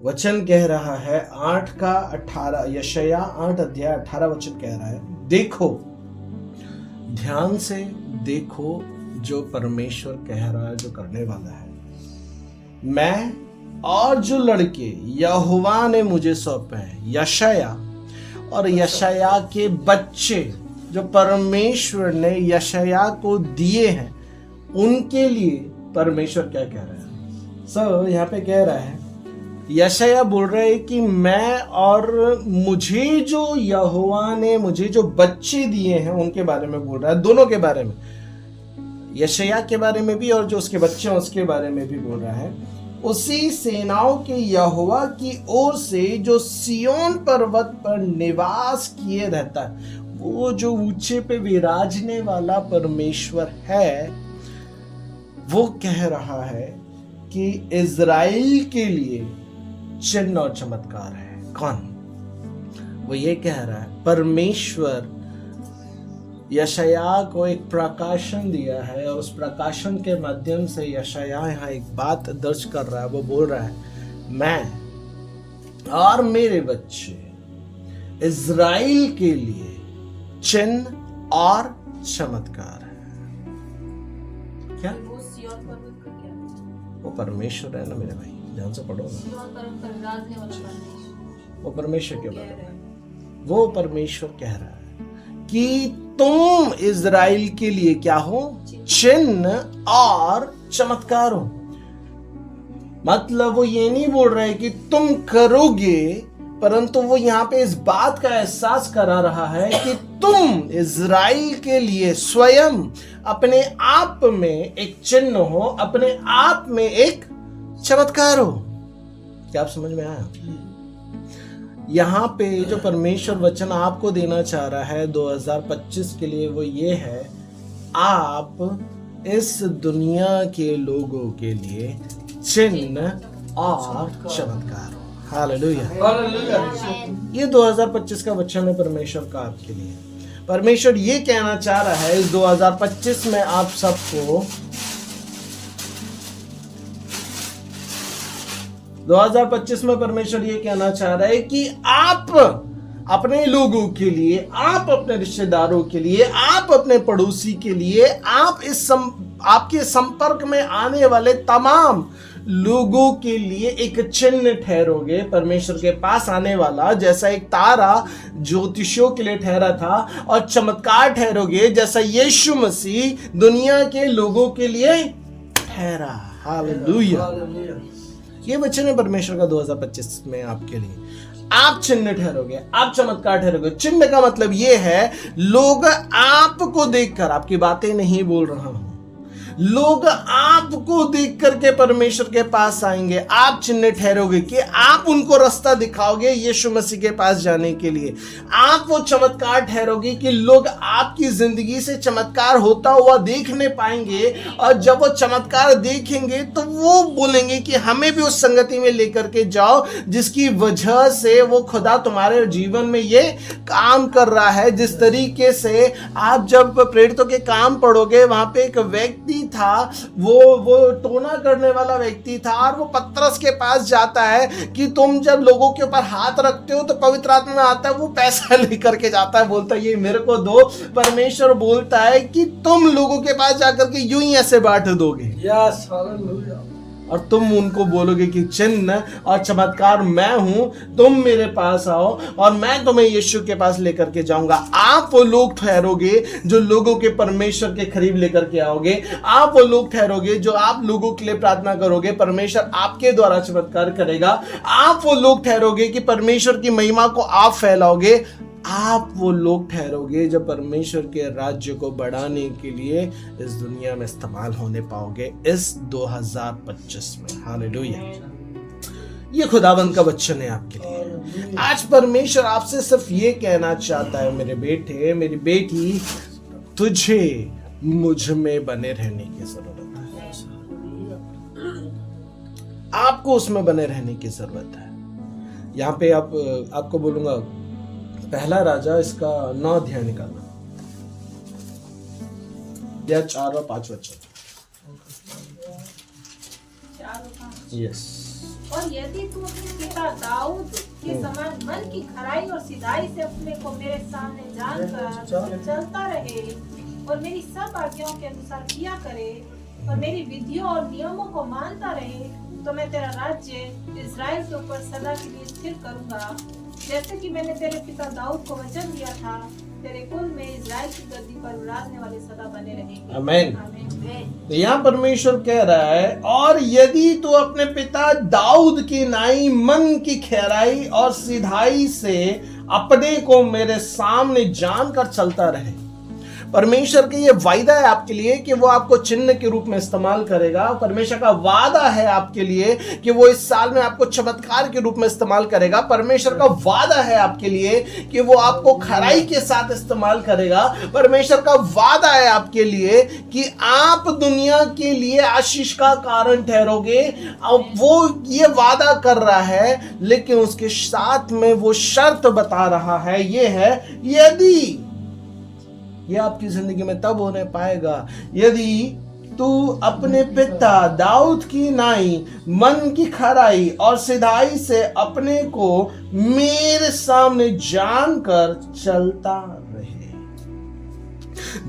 वचन कह रहा है 8:18, यशाया 8:18 कह रहा है, देखो, ध्यान से देखो जो परमेश्वर कह रहा है, जो करने वाला है। मैं और जो लड़के यहोवा ने मुझे सौंपे हैं, यशाया और यशाया के बच्चे जो परमेश्वर ने यशाया को दिए हैं, उनके लिए परमेश्वर क्या कह रहा है? सर यहाँ पे कह रहा है, यशाया बोल रहा है कि मैं और मुझे जो यहोवा ने मुझे जो बच्चे दिए हैं उनके बारे में बोल रहा है, दोनों के बारे में, यशाया के बारे में भी और जो उसके बच्चे हैं उसके बारे में भी बोल रहा है। उसी सेनाओं के यहोवा की ओर से जो सियोन पर्वत पर निवास किए रहता है, वो जो ऊंचे पे विराजने वाला परमेश्वर है, वो कह रहा है कि इज़राइल के लिए चिन्ह और चमत्कार है। कौन? वो ये कह रहा है, परमेश्वर यशाया को एक प्रकाशन दिया है और उस प्रकाशन के माध्यम से यशाया यहाँ एक बात दर्ज कर रहा है। वो बोल रहा है, मैं और मेरे बच्चे इज़राइल के लिए चिन्ह और चमत्कार है। क्या वो परमेश्वर है ना मेरे भाई, ध्यान से पढ़ो ना, वो परमेश्वर के बारे में वो परमेश्वर कह रहा है कि तुम इज़राइल के लिए क्या हो? चिन्ह और चमत्कार हो। मतलब वो ये नहीं बोल रहे कि तुम करोगे, परंतु वो यहाँ पे इस बात का एहसास करा रहा है कि तुम इज़राइल के लिए स्वयं अपने आप में एक चिन्ह हो, अपने आप में एक चमत्कार हो। क्या आप समझ में आया? यहाँ पे जो परमेश्वर वचन आपको देना चाह रहा है 2025 के लिए, वो ये है, आप इस दुनिया के लोगों के लिए चिन्ह और चमत्कार हो। हालेलुया। ये 2025 का वचन है परमेश्वर का आपके लिए। परमेश्वर ये कहना चाह रहा है इस 2025 में आप सबको 2025 में परमेश्वर ये कहना चाह रहा है कि आप अपने लोगों के लिए, आप अपने रिश्तेदारों के लिए, आप अपने पड़ोसी के लिए, आप आपके संपर्क में आने वाले तमाम लोगों के लिए एक चिन्ह ठहरोगे। परमेश्वर के पास आने वाला जैसा एक तारा ज्योतिषियों के लिए ठहरा था, और चमत्कार ठहरोगे जैसा यीशु मसीह दुनिया के लोगों के लिए ठहरा। हालेलुया। ये वचन है परमेश्वर का 2025 में आपके लिए। आप चिन्ह ठहरोगे, आप चमत्कार ठहरोगे। चिन्ह का मतलब ये है, लोग आपको देखकर, आपकी बातें नहीं बोल रहा हूं, लोग आपको देख करके परमेश्वर के पास आएंगे। आप चिन्ह ठहरोगे कि आप उनको रास्ता दिखाओगे यीशु मसीह के पास जाने के लिए। आप वो चमत्कार ठहरोगे कि लोग आपकी जिंदगी से चमत्कार होता हुआ देखने पाएंगे, और जब वो चमत्कार देखेंगे तो वो बोलेंगे कि हमें भी उस संगति में लेकर के जाओ जिसकी वजह से वो खुदा तुम्हारे जीवन में ये काम कर रहा है। जिस तरीके से आप जब प्रेरितों के काम पढ़ोगे, वहां पे एक व्यक्ति था, वो टोना करने वाला व्यक्ति था, और वो पतरस के पास जाता है कि तुम जब लोगों के ऊपर हाथ रखते हो तो पवित्र आत्मा आता है, वो पैसा लेकर के जाता है, बोलता है ये मेरे को दो। परमेश्वर बोलता है कि तुम लोगों के पास जाकर के यूं ही ऐसे बांट दोगे। Yes, hallelujah. और तुम उनको बोलोगे कि चिन्ह और चमत्कार मैं हूं, तुम मेरे पास आओ और मैं तुम्हें यीशु के पास लेकर के जाऊंगा। आप वो लोग ठहरोगे जो लोगों के परमेश्वर के करीब लेकर के आओगे। आप वो लोग ठहरोगे जो आप लोगों के लिए प्रार्थना करोगे, परमेश्वर आपके द्वारा चमत्कार करेगा। आप वो लोग ठहरोगे कि परमेश्वर की महिमा को आप फैलाओगे। आप वो लोग ठहरोगे जो परमेश्वर के राज्य को बढ़ाने के लिए इस दुनिया में इस्तेमाल होने पाओगे इस 2025 में। हालेलुया। ये खुदाबंद का वचन है आपके लिए। आज परमेश्वर आपसे सिर्फ ये कहना चाहता है, मेरे बेटे, मेरी बेटी, तुझे मुझ में बने रहने की जरूरत है। आपको उसमें बने रहने की जरूरत है। यहाँ पे आपको बोलूंगा, पहला राजा इसका 9 अध्याय निकालना, या 4 और 5 वचन। यस, और यदि तू अपने पिता दाऊद के समान मन की खराई और सिधाई से अपने को मेरे सामने जानकर चलता रहे और मेरी सब आज्ञाओं के अनुसार किया करे और मेरी विधियों और नियमों को मानता रहे, तो मैं तेरा राज्य इज़राइल के ऊपर सदा के लिए स्थिर करूंगा, जैसे कि मैंने तेरे पिता दाऊद को वचन दिया था। तेरे कुल में इज़राइल की गद्दी पर विराजने वाले सदा बने रहेंगे। आमीन। आमीन। तो यहाँ परमेश्वर कह रहा है, और यदि तू अपने पिता दाऊद की नाई मन की खैराई और सिधाई से अपने को मेरे सामने जानकर चलता रहे। परमेश्वर के ये वायदा है आपके लिए कि वो आपको चिन्ह के रूप में इस्तेमाल करेगा। परमेश्वर का वादा है आपके लिए कि वो इस साल में आपको चमत्कार के रूप में इस्तेमाल करेगा। परमेश्वर का वादा है आपके लिए कि वो आपको खराई के साथ इस्तेमाल करेगा। परमेश्वर का वादा है आपके लिए कि आप दुनिया के लिए आशीष का कारण ठहरोगे। वो ये वादा कर रहा है, लेकिन उसके साथ में वो शर्त बता रहा है, ये है यदि ये आपकी जिंदगी में तब होने पाएगा यदि तू अपने पिता दाऊद की नाई मन की खराई और सिधाई से अपने को मेरे सामने जानकर चलता रहे।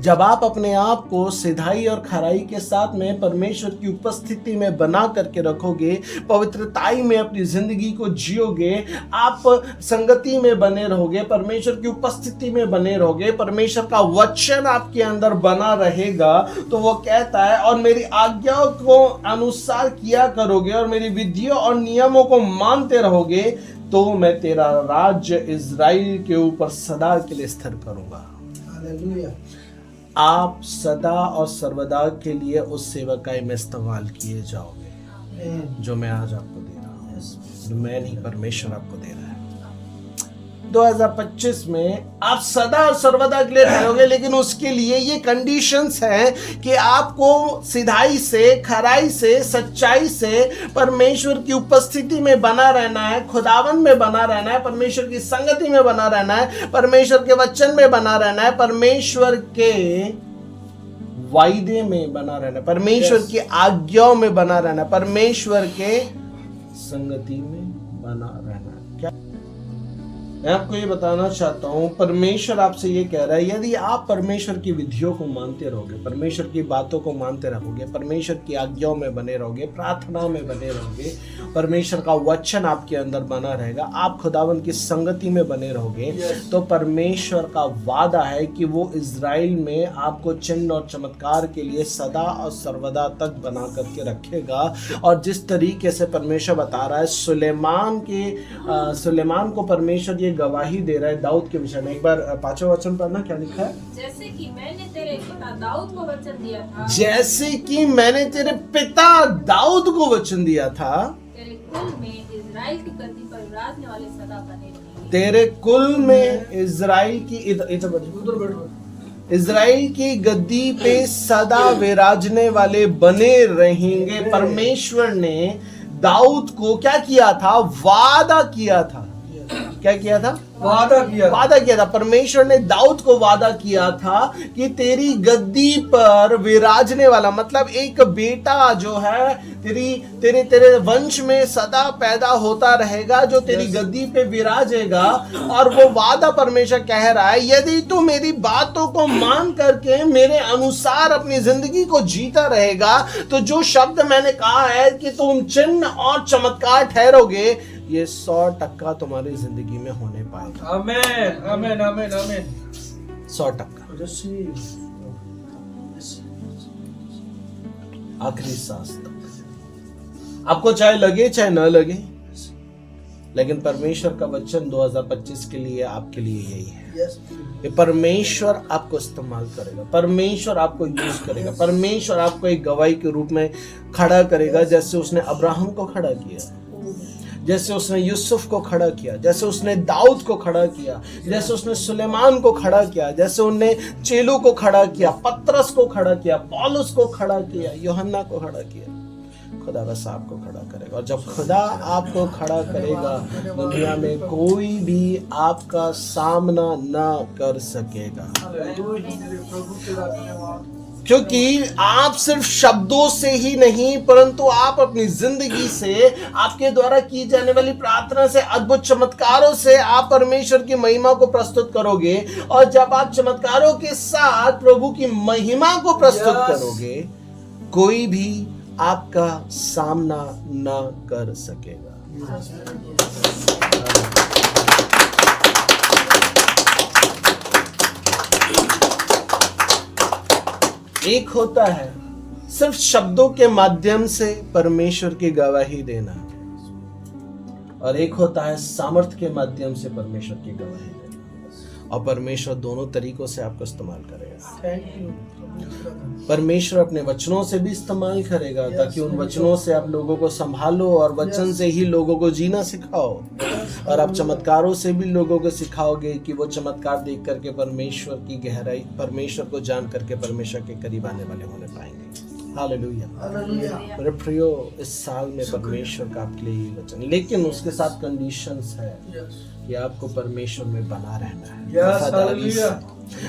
जब आप अपने आप को सिधाई और खराई के साथ में परमेश्वर की उपस्थिति में बना करके रखोगे, पवित्रताई में अपनी जिंदगी को जियोगे, आप संगति में बने रहोगे, परमेश्वर की उपस्थिति में बने रहोगे, परमेश्वर का वचन आपके अंदर बना रहेगा, तो वो कहता है और मेरी आज्ञाओं को अनुसार किया करोगे और मेरी विधियों और नियमों को मानते रहोगे, तो मैं तेरा राज्य इज़राइल के ऊपर सदा के लिए स्थिर करूंगा। हालेलुया। आप सदा और सर्वदा के लिए उस सेवकाई में इस्तेमाल किए जाओगे जो मैं आज आपको दे रहा हूँ, जो मैं नहीं, परमेश्वर आपको दे रहा है। 2025 में आप सदा और सर्वदा के लिए ठहरोगे, लेकिन उसके लिए ये कंडीशंस हैं कि आपको सिधाई से, खराई से, सच्चाई से परमेश्वर की उपस्थिति में बना रहना है, खुदावन में बना रहना है, परमेश्वर की संगति में बना रहना है, परमेश्वर के वचन में बना रहना है, परमेश्वर के वायदे में बना रहना है, परमेश्वर की आज्ञाओं में बना रहना है, परमेश्वर के संगति में बना रहना है। क्या मैं आपको ये बताना चाहता हूं, परमेश्वर आपसे ये कह रहा है, यदि आप परमेश्वर की विधियों को मानते रहोगे, परमेश्वर की बातों को मानते रहोगे, परमेश्वर की आज्ञाओं में बने रहोगे, प्रार्थना में बने रहोगे, परमेश्वर का वचन आपके अंदर बना रहेगा, आप खुदावन की संगति में बने रहोगे, तो परमेश्वर का वादा है कि वो इज़राइल में आपको चिन्ह और चमत्कार के लिए सदा और सर्वदा तक बना करके रखेगा। और जिस तरीके से परमेश्वर बता रहा है, सुलेमान को परमेश्वर ये गवाही दे रहा है दाऊद के विषय में। एक बार 5वां वचन पढ़ना, क्या लिखा है? जैसे कि मैंने तेरे पिता दाऊद को वचन दिया था, जैसे कि मैंने तेरे पिता दाऊद को वचन दिया था, तेरे कुल में इज़राइल की गद्दी पर विराजने वाले सदा बने रहेंगे। तेरे कुल में इज़राइल की इज़राइल की गद्दी पे सदा विराजने वाले बने रहेंगे। परमेश्वर ने दाऊद को क्या किया था? वादा किया था। क्या किया था? वादा किया था। परमेश्वर ने दाऊद को वादा किया था कि तेरी गद्दी पर विराजने वाला, मतलब एक बेटा जो है तेरे वंश में सदा पैदा होता रहेगा, जो तेरी गद्दी पे विराजेगा। और वो वादा परमेश्वर कह रहा है, यदि तू मेरी बातों को मान करके मेरे अनुसार अपनी जिंदगी को जीता रहेगा, तो जो शब्द मैंने कहा है कि तुम चिन्ह और चमत्कार ठहरोगे, ये 100% तुम्हारी जिंदगी में होने पाएगा। आमीन, आमीन, आमीन, आमीन। 100%। आखिरी सांस तक, आपको चाहे लगे चाहे न लगे, लेकिन परमेश्वर का वचन 2025 के लिए आपके लिए यही है। ये परमेश्वर आपको इस्तेमाल करेगा, परमेश्वर आपको यूज करेगा, परमेश्वर आपको एक गवाही के रूप में खड़ा करेगा, जैसे उसने अब्राहम को खड़ा किया, जैसे उसने यूसुफ को खड़ा किया, जैसे उसने दाऊद को खड़ा किया, जैसे उसने सुलेमान को खड़ा किया, जैसे उन्हें चेलों को खड़ा किया, पतरस को खड़ा किया, पौलुस को खड़ा किया, यूहन्ना को खड़ा किया। खुदा बस आपको खड़ा करेगा, और जब खुदा आपको खड़ा करेगा, दुनिया में कोई भी आपका सामना ना कर सकेगा। क्योंकि आप सिर्फ शब्दों से ही नहीं परंतु आप अपनी जिंदगी से, आपके द्वारा की जाने वाली प्रार्थना से, अद्भुत चमत्कारों से आप परमेश्वर की महिमा को प्रस्तुत करोगे। और जब आप चमत्कारों के साथ प्रभु की महिमा को प्रस्तुत करोगे, कोई भी आपका सामना ना कर सकेगा। एक होता है सिर्फ शब्दों के माध्यम से परमेश्वर की गवाही देना, और एक होता है सामर्थ के माध्यम से परमेश्वर की गवाही देना। और परमेश्वर दोनों तरीकों से आपको इस्तेमाल करेगा। परमेश्वर अपने वचनों से भी इस्तेमाल करेगा ताकि उन वचनों से आप लोगों को संभालो और वचन से ही लोगों को जीना सिखाओ। और आप चमत्कारों से भी लोगों को सिखाओगे कि वो चमत्कार देख करके परमेश्वर की गहराई, परमेश्वर को जान करके परमेश्वर के करीब आने वाले होने पाएंगे। हालेलुया। मेरे प्रियो, इस साल में परमेश्वर का आपके लिए वचन, लेकिन उसके साथ कंडीशंस है कि आपको परमेश्वर में बना रहना है।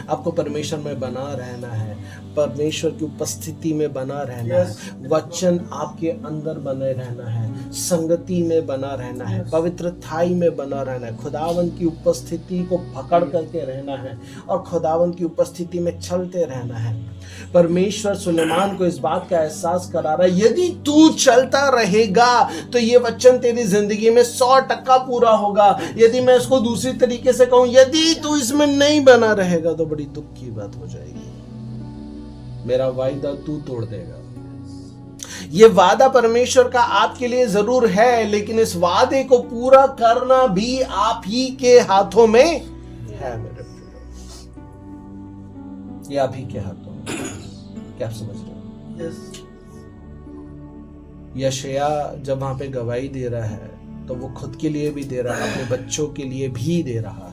आपको परमेश्वर में बना रहना है, परमेश्वर की उपस्थिति में बना रहना है, वचन आपके अंदर बने रहना है, संगति में बना रहना है, पवित्रताई में बना रहना है, खुदावंत की उपस्थिति को पकड़ करके रहना है और खुदावंत की उपस्थिति में चलते रहना है। परमेश्वर सुलेमान को इस बात का एहसास करा रहा है, यदि तू चलता रहेगा तो ये वचन तेरी जिंदगी में 100% पूरा होगा। यदि मैं इसको दूसरी तरीके से कहूं, यदि तू इसमें नहीं बना रहेगा तो बड़ी दुख की बात हो जाएगी। मेरा वायदा तू तोड़ देगा। ये वादा परमेश्वर का आपके लिए जरूर है, लेकिन इस वादे को पूरा करना भी आप ही के हाथों में है। मेरे प्रिय, ये आप ही के हाथों में। क्या आप समझ रहे हो? यशाया जब वहां पे गवाही दे रहा है तो वो खुद के लिए भी दे रहा है, अपने बच्चों के लिए भी दे रहा है।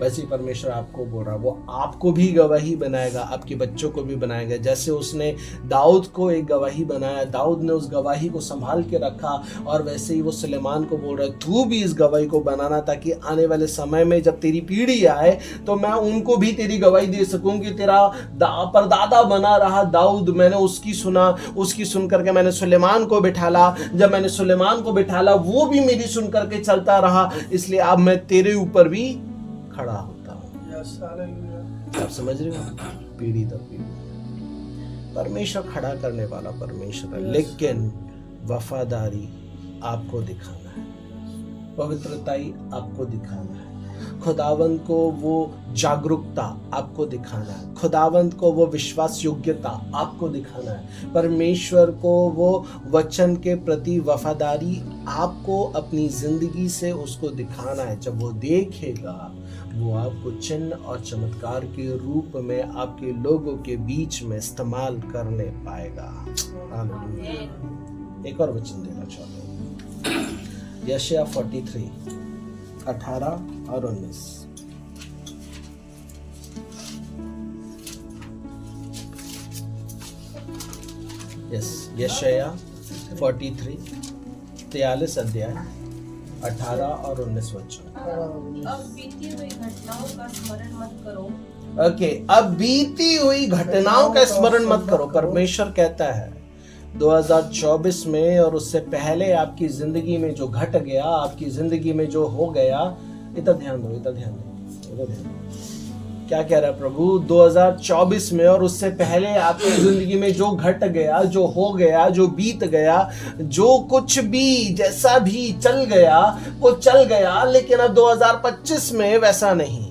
वैसे ही परमेश्वर आपको बोल रहा है, वो आपको भी गवाही बनाएगा, आपके बच्चों को भी बनाएगा। जैसे उसने दाऊद को एक गवाही बनाया, दाऊद ने उस गवाही को संभाल के रखा, और वैसे ही वो सुलेमान को बोल रहा है, तू भी इस गवाही को बनाना, ताकि आने वाले समय में जब तेरी पीढ़ी आए तो मैं उनको भी तेरी गवाही दे सकूं कि तेरा परदादा बना रहा दाऊद, मैंने उसकी सुना, उसकी सुन करके मैंने सुलेमान को बिठाला, जब मैंने सुलेमान को बिठाला वो भी मेरी सुन करके चलता रहा, इसलिए अब मैं तेरे ऊपर भी खड़ा होता हूं। आप समझ रहे हो? पीढ़ी दर पीढ़ी परमेश्वर खड़ा करने वाला परमेश्वर है, लेकिन वफादारी आपको दिखाना है, पवित्रताई आपको दिखाना है, खुदावंत को वो जागरूकता आपको दिखाना है, खुदावंत को वो विश्वास योग्यता आपको दिखाना है, परमेश्वर को वो वचन के प्रति वफादारी आपको अपनी जिंदगी से उसको दिखाना है। जब वो देखेगा, वो आपको चिन्ह और चमत्कार के रूप में आपके लोगों के बीच में इस्तेमाल करने पाएगा। एक और वचन देना चाहता हूँ, यशाया 43 18 और 19। यशाया 43 43 अध्याय 18 और 19 वचन। अब बीती हुई घटनाओं का स्मरण मत करो। अब बीती हुई घटनाओं का स्मरण मत करो। परमेश्वर कहता है 2024 में और उससे पहले आपकी जिंदगी में जो घट गया, आपकी जिंदगी में जो हो गया, इतना ध्यान दो। क्या कह रहा है प्रभु? 2024 में और उससे पहले आपकी जिंदगी में जो घट गया, जो हो गया, जो बीत गया, जो कुछ भी जैसा भी चल गया वो चल गया, लेकिन अब 2025 में वैसा नहीं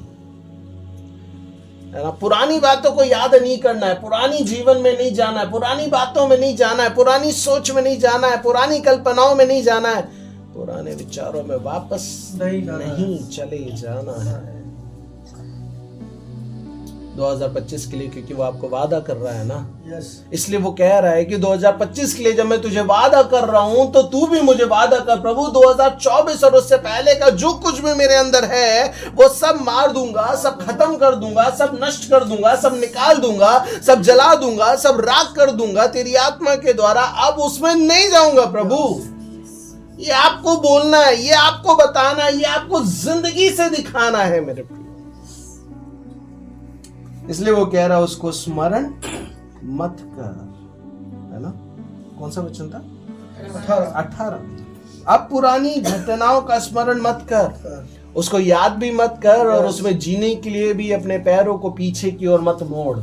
है ना। पुरानी बातों को याद नहीं करना है, पुरानी जीवन में नहीं जाना है, पुरानी बातों में नहीं जाना है, पुरानी सोच में नहीं जाना है, पुरानी कल्पनाओं में नहीं जाना है, पुराने विचारों में वापस नहीं चले जाना है 2025 के लिए, क्योंकि वो आपको वादा कर रहा है ना। इसलिए वो कह रहा है कि 2025 के लिए जब मैं तुझे वादा कर रहा हूं तो तू भी मुझे वादा कर प्रभु। 2024 और उससे पहले का जो कुछ भी मेरे अंदर है वो सब मार दूंगा, सब खत्म कर दूंगा, सब नष्ट कर दूंगा, सब निकाल दूंगा, सब जला दूंगा, सब राख कर दूंगा तेरी आत्मा के द्वारा। अब उसमें नहीं जाऊंगा प्रभु। ये आपको बोलना है, ये आपको बताना है, ये आपको जिंदगी से दिखाना है मेरे प्रिय। इसलिए वो कह रहा है उसको स्मरण मत कर, है ना। कौन सा वचन था? 18। अब पुरानी घटनाओं का स्मरण मत कर, उसको याद भी मत कर, और उसमें जीने के लिए भी अपने पैरों को पीछे की ओर मत मोड़,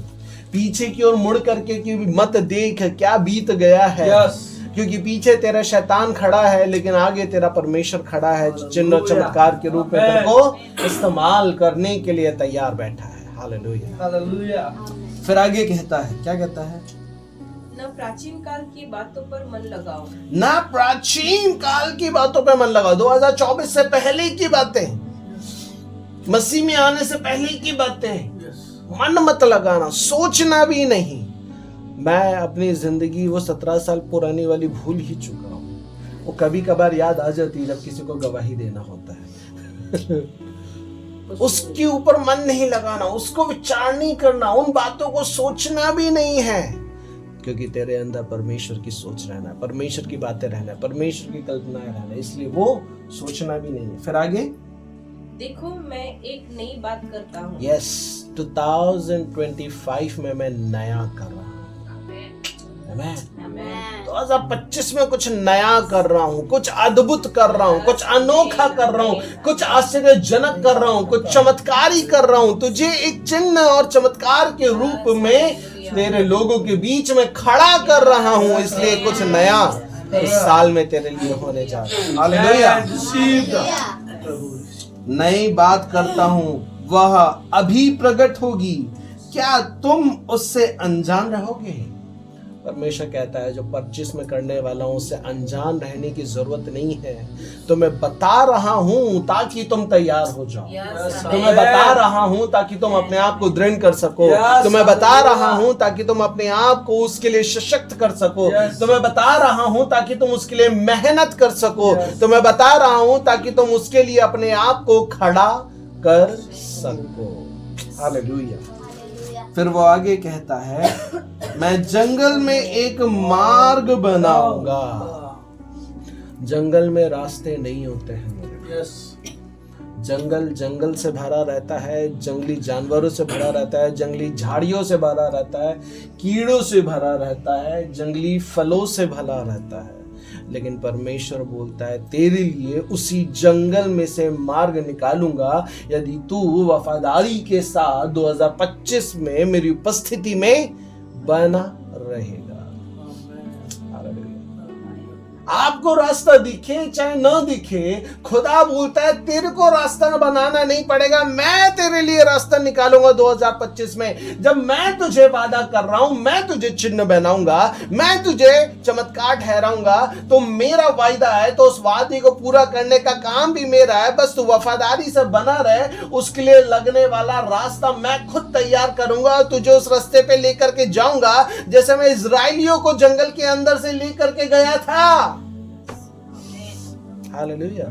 पीछे की ओर मुड़ करके कि मत देख क्या बीत गया है। क्योंकि पीछे तेरा शैतान खड़ा है, लेकिन आगे तेरा परमेश्वर खड़ा है, जो चिन्ह और चमत्कार के रूप में तेरे को इस्तेमाल करने के लिए तैयार बैठा है। Hallelujah, hallelujah. फिर आगे कहता है, क्या कहता है? न प्राचीन काल की बातों पर मन लगाओ, ना प्राचीन काल की बातों पे मन लगाओ। 2024 से पहले की बातें, मसीह में आने से पहले की बातें मन मत लगाना, सोचना भी नहीं। मैं अपनी जिंदगी वो 17 साल पुरानी वाली भूल ही चुका हूँ। वो कभी कभार याद आ जाती है जब किसी को गवाही देना होता है। उसके ऊपर मन नहीं लगाना, उसको विचार नहीं करना, उन बातों को सोचना भी नहीं है, क्योंकि तेरे अंदर परमेश्वर की सोच रहना है, परमेश्वर की बातें रहना है, परमेश्वर की कल्पनाएं रहना है, इसलिए वो सोचना भी नहीं है। फिर आगे, देखो मैं एक नई बात करता हूँ। यस, 2025 में मैं नया कर रहा हूँ। 2025 में कुछ नया कर रहा हूँ, कुछ अद्भुत कर रहा हूँ, कुछ अनोखा कर रहा हूँ, कुछ आश्चर्यजनक कर रहा हूँ, कुछ चमत्कारी कर रहा हूँ। तुझे एक चिन्ह और चमत्कार के रूप में तेरे लोगों के बीच में खड़ा कर रहा हूँ, इसलिए कुछ नया इस साल में तेरे लिए होने जा रहा है। हालेलुया। नई बात करता हूँ, वह अभी प्रकट होगी, क्या तुम उससे अनजान रहोगे? परमेश्वर कहता है जो 25 में करने वाला हूं उससे अनजान रहने की जरूरत नहीं है। तो मैं बता रहा हूं ताकि तुम तैयार हो जाओ, तो मैं बता रहा हूं ताकि तुम अपने आप को दृढ़ कर सको, तो मैं बता रहा हूं ताकि तुम अपने आप को उसके लिए सशक्त कर सको, तो मैं बता रहा हूं ताकि तुम उसके लिए मेहनत कर सको, तो मैं बता रहा हूं ताकि तुम उसके लिए अपने आप को खड़ा कर सको। हालेलुया। फिर वो आगे कहता है, मैं जंगल में एक मार्ग बनाऊंगा। जंगल में रास्ते नहीं होते हैं मेरे। जंगल से भरा रहता है, जंगली जानवरों से भरा रहता है, जंगली झाड़ियों से भरा रहता है, कीड़ों से भरा रहता है, जंगली फलों से भरा रहता है। लेकिन परमेश्वर बोलता है तेरे लिए उसी जंगल में से मार्ग निकालूंगा यदि तू वफादारी के साथ 2025 में मेरी उपस्थिति में बना रहेगा। आपको रास्ता दिखे चाहे ना दिखे, खुदा बोलता है तेरे को रास्ता बनाना नहीं पड़ेगा, मैं तेरे लिए रास्ता निकालूंगा 2025 में। जब मैं तुझे वादा कर रहा हूं, मैं तुझे चिन्ह बनाऊंगा, मैं तुझे चमत्कार ठहराऊंगा, तो मेरा वायदा है, तो उस वादे को पूरा करने का काम भी मेरा है। बस तू वफादारी से बना रहे, उसके लिए लगने वाला रास्ता मैं खुद तैयार करूंगा, तुझे उस रास्ते पे लेकर के जाऊंगा जैसे मैं इजराइलियों को जंगल के अंदर से लेकर के गया था। हालेलुया।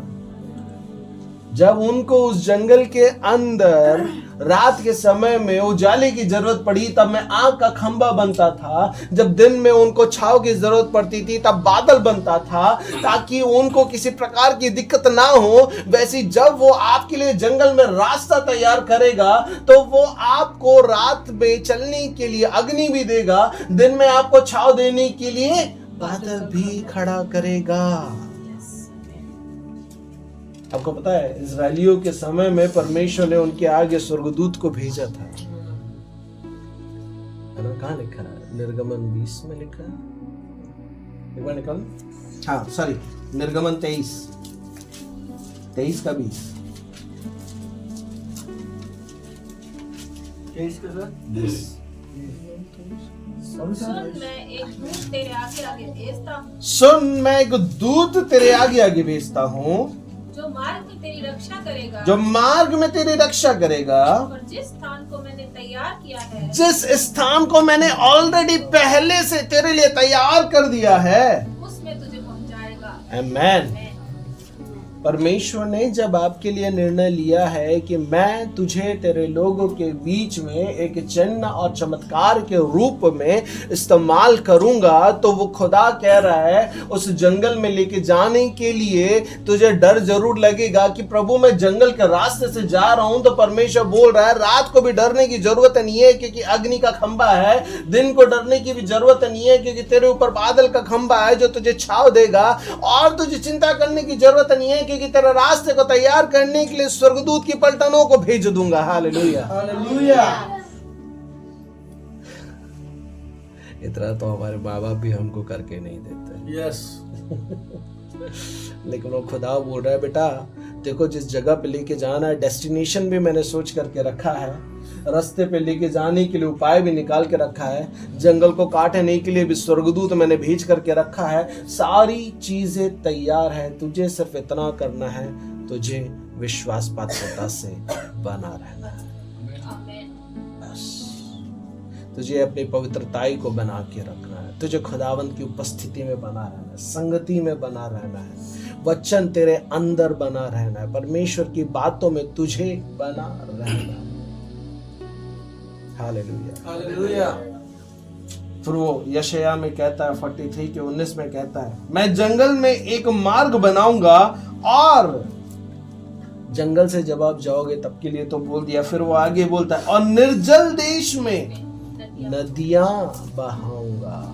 जब उनको उस जंगल के अंदर रात के समय में उजाले की जरूरत पड़ी तब मैं आग का खंबा बनता था, जब दिन में उनको छांव की जरूरत पड़ती थी तब बादल बनता था, ताकि उनको किसी प्रकार की दिक्कत ना हो। वैसे जब वो आपके लिए जंगल में रास्ता तैयार करेगा तो वो आपको रात में चलने के लिए अग्नि भी देगा, दिन में आपको छांव देने के लिए बादल भी खड़ा करेगा। आपको पता है इजराइलियों के समय में परमेश्वर ने उनके आगे स्वर्गदूत को भेजा था, है ना? कहाँ लिखा है? निर्गमन 20 में लिखा है, एक बार निकाल। हाँ सॉरी, निर्गमन 23 का 20। सुन मैं एक दूत तेरे आगे आगे भेजता हूँ, सुन मैं एक दूत तेरे आगे आगे भेजता हूँ, जो मार्ग में तेरी रक्षा करेगा, जो मार्ग में तेरी रक्षा करेगा। और जिस स्थान को मैंने तैयार किया है, जिस स्थान को मैंने ऑलरेडी पहले से तेरे लिए तैयार कर दिया है, उसमें तुझे पहुंचाएगा। आमेन। परमेश्वर ने जब आपके लिए निर्णय लिया है कि मैं तुझे तेरे लोगों के बीच में एक चिन्ह और चमत्कार के रूप में इस्तेमाल करूंगा, तो वो खुदा कह रहा है उस जंगल में लेके जाने के लिए तुझे डर जरूर लगेगा कि प्रभु मैं जंगल के रास्ते से जा रहा हूं। तो परमेश्वर बोल रहा है रात को भी डरने की जरूरत नहीं है क्योंकि अग्नि का खंबा है, दिन को डरने की भी जरूरत नहीं है क्योंकि तेरे ऊपर बादल का खंबा है जो तुझे छाव देगा, और तुझे चिंता करने की जरूरत नहीं है क्योंकि तेरे रास्ते को तैयार करने के लिए स्वर्गदूत की पलटनों को भेज दूंगा। Hallelujah, hallelujah. इतना तो हमारे माँ बाप भी हमको करके नहीं देते। यस। लेकिन वो खुदा बोल रहा है बेटा देखो जिस जगह पे लेके जाना है, डेस्टिनेशन भी मैंने सोच करके रखा है, रास्ते पे लेके जाने के लिए उपाय भी निकाल के रखा है, जंगल को काटने के लिए भी स्वर्गदूत मैंने भेज करके रखा है, सारी चीजें तैयार है, तुझे सिर्फ इतना करना है, तुझे विश्वास पात्रता से बना रहना है। बस तुझे अपनी पवित्रताई को बना के रखना है, तुझे खुदावंद की उपस्थिति में बना रहना है, संगति में बना रहना है, वचन तेरे अंदर बना रहना है, परमेश्वर की बातों में तुझे बना रहना है। Hallelujah, hallelujah. फिर वो यशायाह में कहता है 43 के 19 में कहता है मैं जंगल में एक मार्ग बनाऊंगा, और जंगल से जब आप जाओगे तब के लिए तो बोल दिया, फिर वो आगे बोलता है और निर्जल देश में नदियां बहाऊंगा।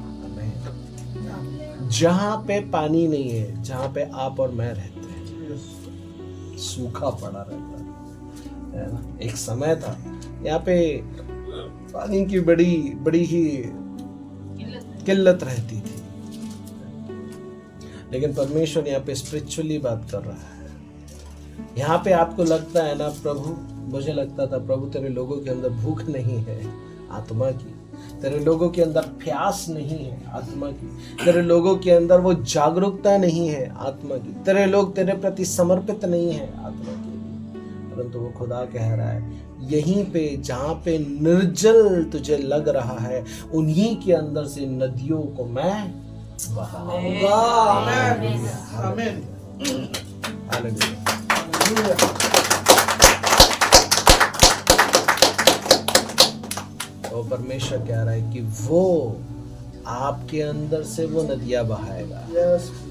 जहां पे पानी नहीं है, जहां पे आप और मैं रहते हैं, सूखा पड़ा रहता है ना। एक समय था यहाँ पे पानी की बड़ी ही किल्लत रहती थी, लेकिन परमेश्वर यहाँ पे स्पिरिचुअली बात कर रहा है। यहाँ पे आपको लगता है ना प्रभु, मुझे लगता था प्रभु तेरे लोगों के अंदर भूख नहीं है आत्मा की, तेरे लोगों के अंदर प्यास नहीं है आत्मा की, तेरे लोगों के अंदर वो जागरूकता नहीं है आत्मा की, तेरे लोग तेरे प्रति समर्पित नहीं है आत्मा की। परंतु वो खुदा कह रहा है यहीं पे जहां पे निर्जल तुझे लग रहा है, उन्हीं के अंदर से नदियों को मैं बहाऊंगा। आमीन, आमीन। हालेलुया। तो परमेश्वर कह रहा है कि वो आपके अंदर से वो नदियां बहाएगा,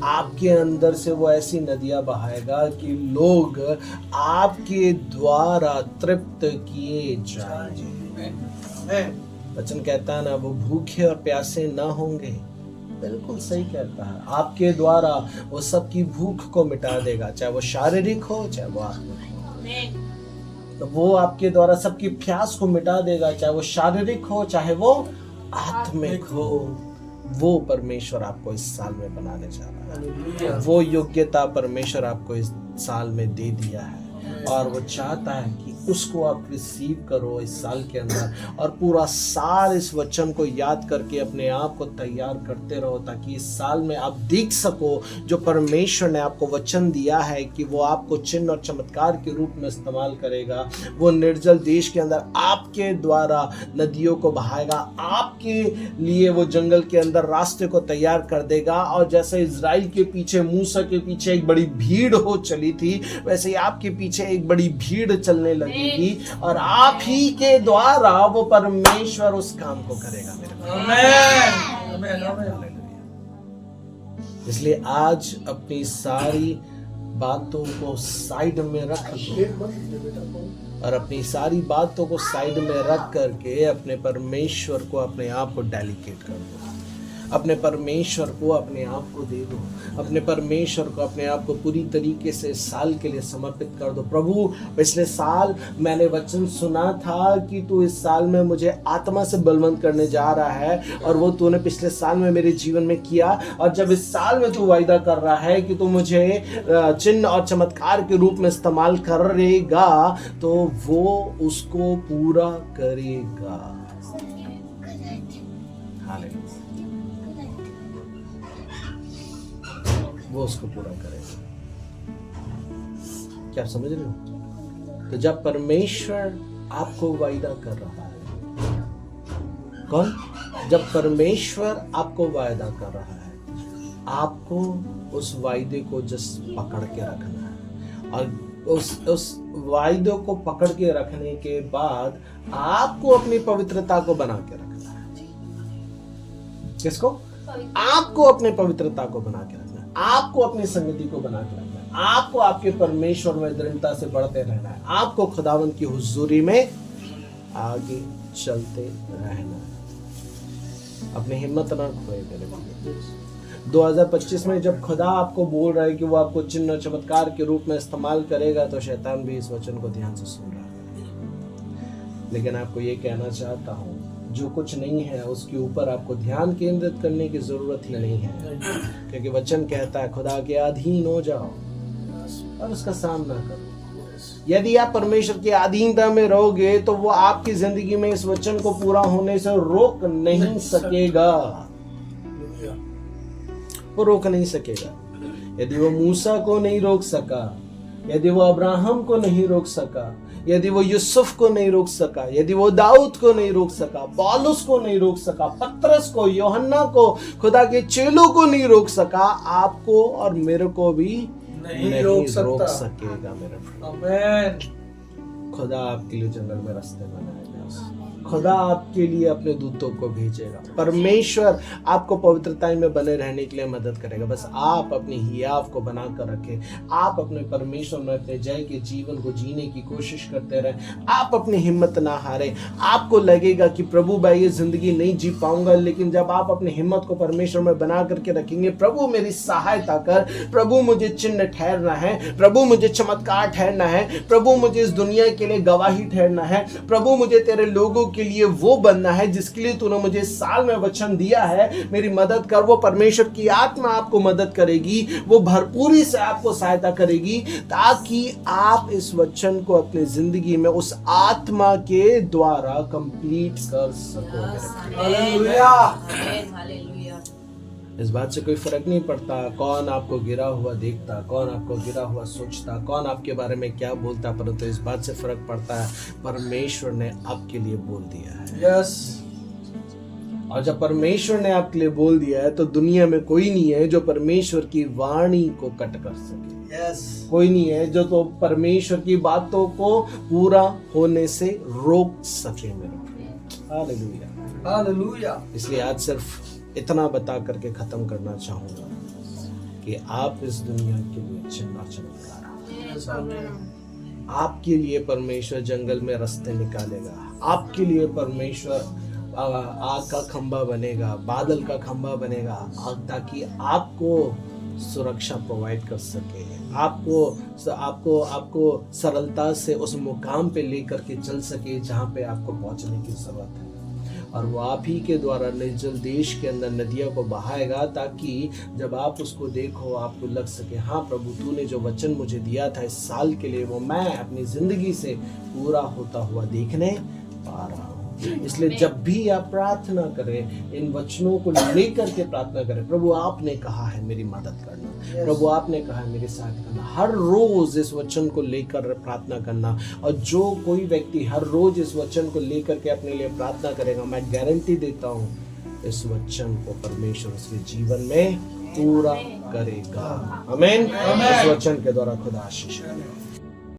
आपके अंदर से वो ऐसी नदियां बहाएगा कि लोग आपके द्वारा तृप्त किए जाएंगे। वचन कहता है ना वो भूखे और प्यासे ना होंगे, बिल्कुल सही कहता है, आपके द्वारा वो सबकी भूख को मिटा देगा, चाहे वो शारीरिक हो चाहे वो आत्मिक हो। तो वो आपके द्वारा सबकी प्यास को मिटा देगा, चाहे वो शारीरिक हो चाहे वो आत्मिक हो। वो परमेश्वर आपको इस साल में बनाने जा रहा है, वो योग्यता परमेश्वर आपको इस साल में दे दिया है, और वो चाहता है कि उसको आप रिसीव करो इस साल के अंदर, और पूरा साल इस वचन को याद करके अपने आप को तैयार करते रहो, ताकि इस साल में आप देख सको जो परमेश्वर ने आपको वचन दिया है कि वो आपको चिन्ह और चमत्कार के रूप में इस्तेमाल करेगा। वो निर्जल देश के अंदर आपके द्वारा नदियों को बहाएगा, आपके लिए वो जंगल के अंदर रास्ते को तैयार कर देगा। और जैसे इजराइल के पीछे, मूसा के पीछे एक बड़ी भीड़ हो चली थी, वैसे ही आपके पीछे एक बड़ी भीड़ चलने लगेगी, और आप ही के द्वारा वो परमेश्वर उस काम को करेगा मेरे आमीन। इसलिए आज अपनी सारी बातों को साइड में रख दो, और अपनी सारी बातों को साइड में रख करके अपने परमेश्वर को, अपने आप को डेडिकेट कर दो, अपने परमेश्वर को अपने आप को दे दो, अपने परमेश्वर को अपने आप को पूरी तरीके से इस साल के लिए समर्पित कर दो। प्रभु पिछले साल मैंने वचन सुना था कि तू इस साल में मुझे आत्मा से बलवंत करने जा रहा है, और वो तूने पिछले साल में मेरे जीवन में किया, और जब इस साल में तू वायदा कर रहा है कि तू मुझे चिन्ह और चमत्कार के रूप में इस्तेमाल करेगा, तो वो उसको पूरा करेगा। हालेलुया, वो उसको पूरा करेगा। क्या आप समझ रहे हो? तो जब परमेश्वर आपको वायदा कर रहा है, कौन? जब परमेश्वर आपको वायदा कर रहा है, आपको उस वायदे को जस्ट पकड़ के रखना है, और उस वायदे को पकड़ के रखने के बाद आपको अपनी पवित्रता को बना के रखना है। किसको? आपको अपने पवित्रता को बना के रखना है, आपको अपनी संगति को बना के रखना है, आपको आपके परमेश्वर में दृढ़ता से बढ़ते रहना है, आपको खुदावंद की हुजूरी में आगे चलते रहना है। अपनी हिम्मत ना खोए मेरे भाई। 2025 में जब खुदा आपको बोल रहा है कि वो आपको चिन्ह चमत्कार के रूप में इस्तेमाल करेगा, तो शैतान भी इस वचन को ध्यान से सुन रहा है। लेकिन आपको ये कहना चाहता हूँ, जो कुछ नहीं है उसके ऊपर आपको ध्यान केंद्रित करने की जरूरत ही नहीं है, क्योंकि वचन कहता है खुदा के अधीन हो जाओ और उसका सामना करो। यदि आप परमेश्वर की अधीनता में रहोगे तो वो आपकी जिंदगी में इस वचन को पूरा होने से रोक नहीं सकेगा, वो रोक नहीं सकेगा। यदि वो मूसा को नहीं रोक सका, यदि वो अब्राहम को नहीं रोक सका, यदि वो यूसुफ को नहीं रोक सका, यदि वो दाऊद को नहीं रोक सका, पौलुस को नहीं रोक सका, पतरस को, यूहन्ना को, खुदा के चेलों को नहीं रोक सका, आपको और मेरे को भी नहीं रोक सकेगा मेरे फ्रेंड। आमीन। खुदा आपके लिए जंगल में रास्ते बनाएगा, खुदा आपके लिए अपने दूतों को भेजेगा, परमेश्वर आपको पवित्रता में बने रहने के लिए मदद करेगा। बस आप अपनी हियाव को बना कर रखें, आप अपने परमेश्वर में अपने जय के जीवन को जीने की कोशिश करते रहें, आप अपनी हिम्मत ना हारें। आपको लगेगा कि प्रभु भाई ये जिंदगी नहीं जी पाऊंगा, लेकिन जब आप अपनी हिम्मत को परमेश्वर में बना करके रखेंगे, प्रभु मेरी सहायता कर, प्रभु मुझे चिन्ह ठहरना है, प्रभु मुझे चमत्कार ठहरना है, प्रभु मुझे इस दुनिया के लिए गवाही ठहरना है, प्रभु मुझे तेरे लोगों के लिए वो बनना है जिसके लिए तूने मुझे साल में वचन दिया है, मेरी मदद कर। वो परमेश्वर की आत्मा आपको मदद करेगी, वो भरपूरी से आपको सहायता करेगी, ताकि आप इस वचन को अपनी जिंदगी में उस आत्मा के द्वारा कंप्लीट कर सको। हालेलुया। इस बात से कोई फर्क नहीं पड़ता कौन आपको गिरा हुआ देखता, कौन आपको गिरा हुआ सोचता, कौन आपके बारे में क्या बोलता, परंतु इस बात से फर्क पड़ता है परमेश्वर ने आपके लिए बोल दिया है। यस। और जब परमेश्वर ने आपके लिए बोल दिया है तो दुनिया में कोई नहीं है जो परमेश्वर की वाणी को कट कर सके। यस। कोई नहीं है जो तो परमेश्वर की बातों को पूरा होने से रोक सके मेरे। हालेलुया। हालेलुया। इसलिए आज सिर्फ इतना बता करके खत्म करना चाहूंगा कि आप इस दुनिया के लिए चिन्ह चमत्कार, आपके लिए परमेश्वर जंगल में रास्ते निकालेगा, आपके लिए परमेश्वर आग का खंभा बनेगा, बादल का खंभा बनेगा, ताकि आपको सुरक्षा प्रोवाइड कर सके, आपको सरलता से उस मुकाम पे लेकर के चल सके जहाँ पे आपको पहुँचने की जरूरत है। और वो आप ही के द्वारा निर्जल देश के अंदर नदियों को बहाएगा, ताकि जब आप उसको देखो आपको लग सके, हाँ प्रभु तूने जो वचन मुझे दिया था इस साल के लिए, वो मैं अपनी जिंदगी से पूरा होता हुआ देखने पा रहा हूँ। इसलिए जब भी आप प्रार्थना करें, इन वचनों को लेकर के प्रार्थना करें, प्रभु आपने कहा है मेरी मदद करना, प्रभु आपने कहा है मेरी सहायता करना। हर रोज इस वचन को लेकर प्रार्थना करना, और जो कोई व्यक्ति हर रोज इस वचन को लेकर के अपने लिए प्रार्थना करेगा, मैं गारंटी देता हूँ इस वचन को परमेश्वर उसके जीवन में पूरा करेगा। आमीन। इस वचन के द्वारा खुदा आशीष करे।